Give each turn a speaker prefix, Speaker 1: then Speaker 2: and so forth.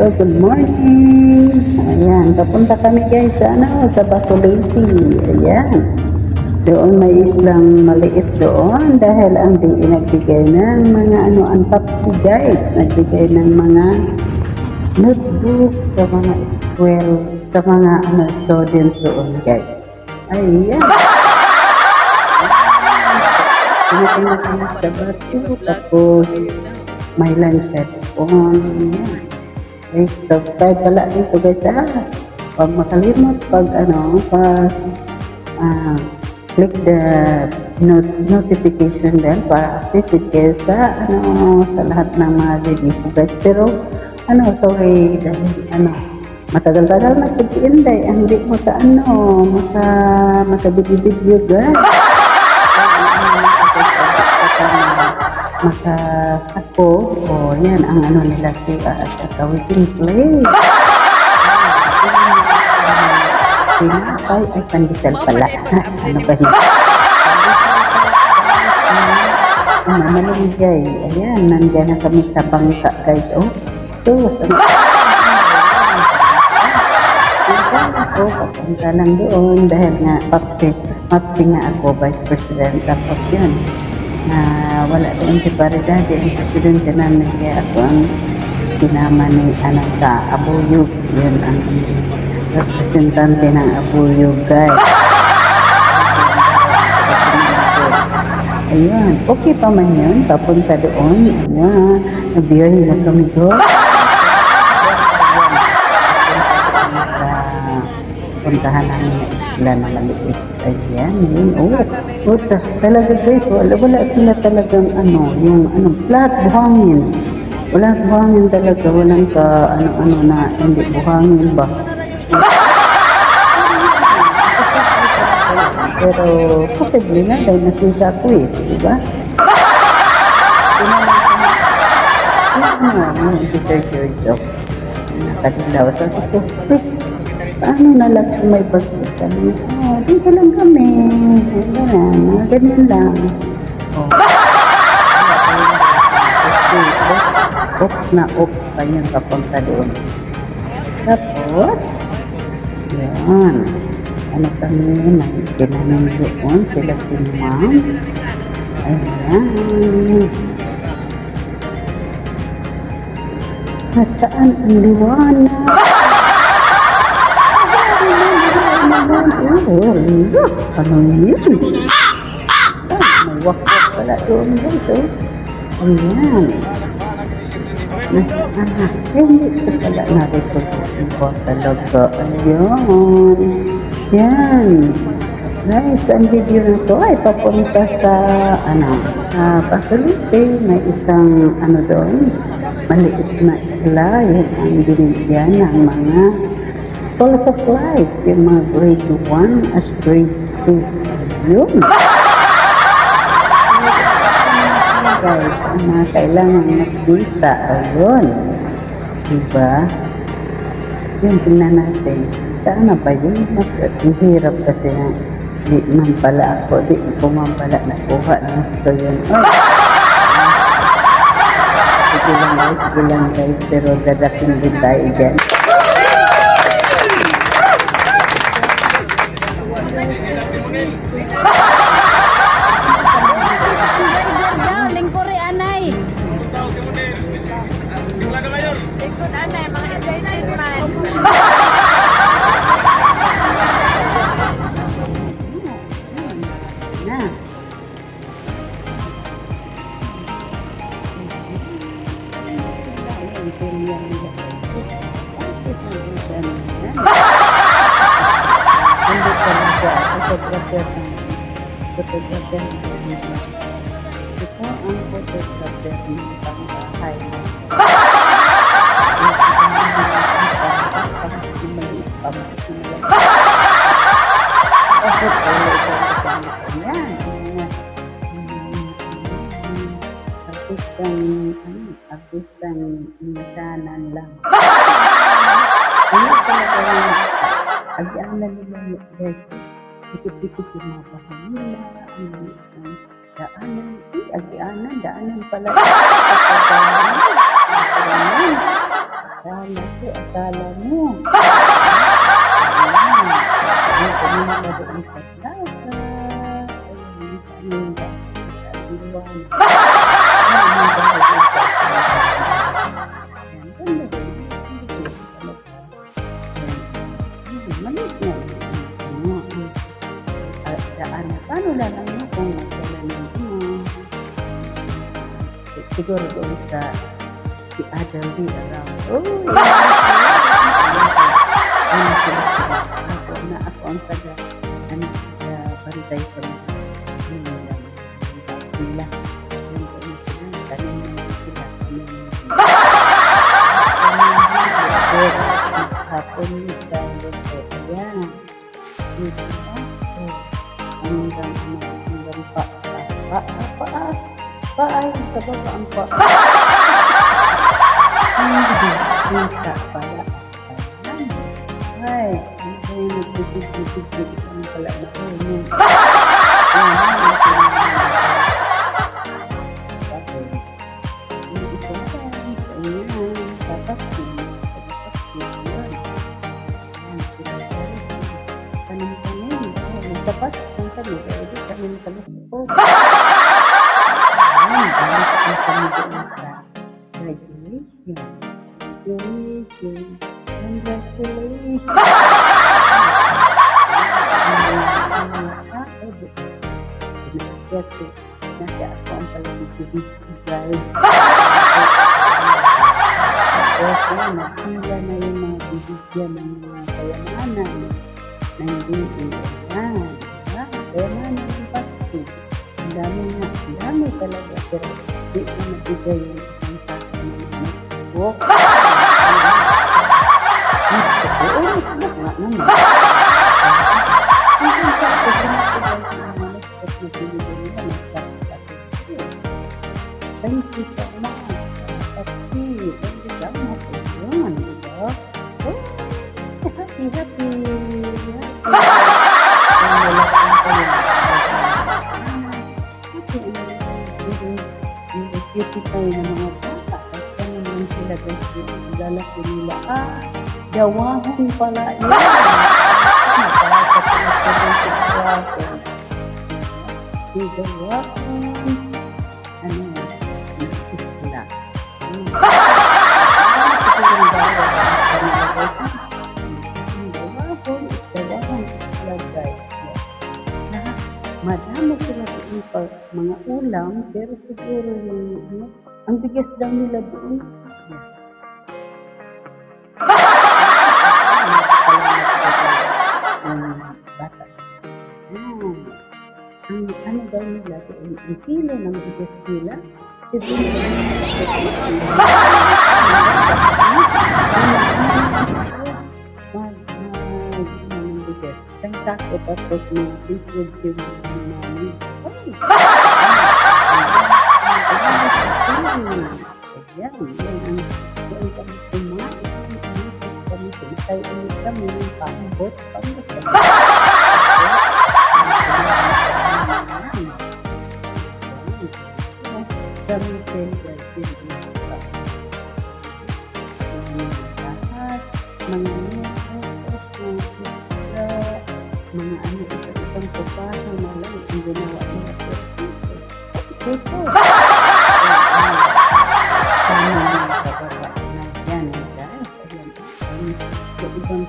Speaker 1: Hello, good morning. Ayan, papunta kami guys sa sa Bacolete. Ayan. Doon may islang maliit doon dahil ang DE nagbigay ng mga ang Papsi guys. Nagbigay ng mga notebook sa mga school, sa mga students doon guys. Ayan. Tinatingnan kami sa bato, tapos may lunch on. Okay, subscribe pala dito guys Huwag makalimot pag click the notification bell para updated kayo sa sa lahat ng mga video ko guys. Pero sorry dahil matagal-tagal na pag-inday hindi mo sa video guys. Makasako yan ang nila si waiting place. Pinapay ay pandesal pala. Ano ba yun? Malunggay. Ayan, nandyan na kami sa bangka guys. So, papunta lang doon dahil nga Papsi nga ako, Vice President. Tapos yun, wala doon si Paridade, ang presidente namin, kaya ako ang sinama ni sa Abuyog. Yun ang representante ng Abuyog guys. Ayun, okay pa man yun, papunta doon. Nabiyahe na kami doon. Puntahan namin na isla na maliit. Ayan, talaga guys, wala sila talagang flat buhangin. Wala buhangin talaga, walang na hindi buhangin ba. Pero possibly na dahil nakita ko diba? Sir Giorgio nakadilaw sa ko, paano na lang kung may pagkita? Dito lang kami. Ganyan lang. Off pa yun papunta doon. Tapos, yan. Kami, may pinanin doon. Sila si Ma'am. Ayan. Nasaan ang liwanag? Ano yun? May wakwak pala doon guys. Ayan. Hindi ito pala na-reproduction ko talaga. Ayan. Yan. Guys, ang video na to ay papunta sa Bacolete. May isang doon, maliit na isla. Yan ang binigyan ng mga school supplies, yung mga grade 1 as grade 2. Yun. Guys, kailangan magbita. Ayun. Diba? Yun, tingnan natin. Sana pa yun? Mahirap kasi na di man pala ako. Di ko man pala nakuha. So yun. Sige lang guys. Pero dadating din tayo dyan. Photographer ito ang photographer ng pangbahay artistang insanan lang. Ano talaga agyanan nila guys. Dikit-dikit yung mga bahay nila, daanan pala. Akala mo. Ayan, tumingin ka doon sa plaza. Ayan, ano yung liwanag. Maliit na daan. Paano lang mo kung wala ng siguro doon sa si Adalby around. Ako na ako ang taga sa bantay sa nila. Hapon dahil ko ayan hanggang pa ay sa baba ang pa kita pala ay ano ko yung nagbibig ang pala na dapat kung kami pwede kami talusko. Balik ang kami doon sa graduation. Congratulations! Nasa ako ang palagibig drive. Kasi nakila na yung mga bibigyan ng mga kayamanan. Nandun yan. Kayamanan ng pasti. Ang dami talaga. Pero di ko nabigay yung isang sako ng mga walk. Oo, nga naman. Ang sako ko nabigay ng mga laptop na binigay nila. Thank you so much. Pasti. Thank you so much. Yun, diba? Happy. Cutie tayo ng mga bata. Kasi naman sila guys, lalaki nila. Dawahon pala yun. Dawahon. Ano? Isla. Madami sila sa mga ulam, pero siguro yung ang bigas daw nila doon. Bata. Ang ano daw nila doon, ang kilo ng bigas nila, siguro isang sako tapos may seafood yung namin. Ayan, yan kami kumain. Kami ulit kami ng pambot. Kami sila mga ano isang papaso na lang ang ginawa nila po. Ito. Kami mga kababa na yan guys. Ayan. Sa ibang